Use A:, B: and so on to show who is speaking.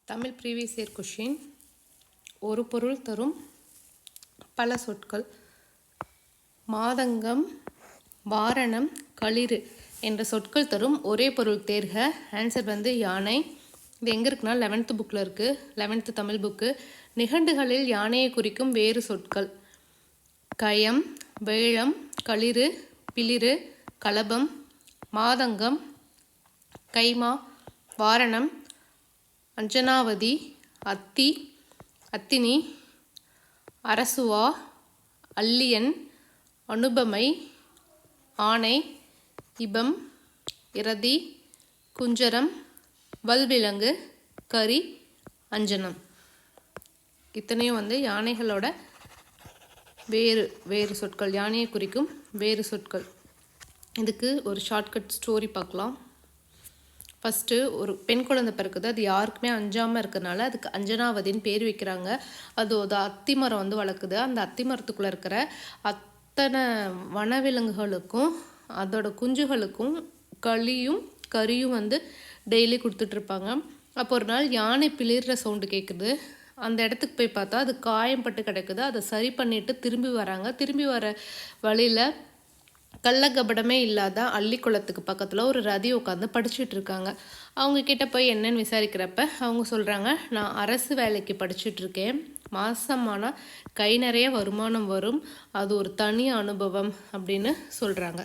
A: Tamil previous year question. ஒரு பொருள் தரும் பல சொற்கள். மாதங்கம், வாரணம், களிறு என்ற சொற்கள் தரும் ஒரே பொருள் தேர்க. ஆன்சர் யானை. இது எங்கே இருக்குன்னா 11th புக்கில் இருக்குது, 11th தமிழ் புக்கு. நிகண்டுகளில் யானையை குறிக்கும் வேறு சொற்கள்: கயம், வேழம், களிறு, பிளிறு, கலபம், மாதங்கம், கைமா, வாரணம், அஞ்சனாவதி, அத்தி, அத்தினி, அரசுவா, அல்லியன், அனுபமை, ஆனை, இபம், இரதி, குஞ்சரம், வல்விலங்கு, கரி, அஞ்சனம். இத்தனையும் யானைகளோட வேறு சொற்கள், யானையை குறிக்கும் வேறு சொற்கள். இதுக்கு ஒரு ஷார்ட்கட் ஸ்டோரி பார்க்கலாம். ஃபஸ்ட்டு ஒரு பெண் குழந்தை பிறக்குது. அது யாருக்குமே அஞ்சாமல் இருக்கிறனால அதுக்கு அஞ்சனாவதின்னு பேர் வைக்கிறாங்க. அது ஒரு அத்தி மரம் வளர்க்குது. அந்த அத்தி மரத்துக்குள்ளே இருக்கிற அத்தனை வனவிலங்குகளுக்கும் அதோட குஞ்சுகளுக்கும் களியும் கரியும் டெய்லி கொடுத்துட்ருப்பாங்க. அப்போ ஒரு நாள் யானை பிளிர்ற சவுண்டு கேட்குது. அந்த இடத்துக்கு போய் பார்த்தா அது காயம்பட்டு கிடக்குது. அதை சரி பண்ணிவிட்டு திரும்பி வராங்க. திரும்பி வர வழியில் கள்ளக்கபடமே இல்லாத அள்ளிக்குளத்துக்கு பக்கத்தில் ஒரு ரதி உட்காந்து படிச்சுட்டு இருக்காங்க. அவங்க கிட்ட போய் என்னன்னு விசாரிக்கிறப்ப அவங்க சொல்கிறாங்க, நான் அரசு வேலைக்கு படிச்சுட்ருக்கேன். மாதமானால் கை நிறைய வருமானம் வரும். அது ஒரு தனி அனுபவம் அப்படின்னு சொல்கிறாங்க.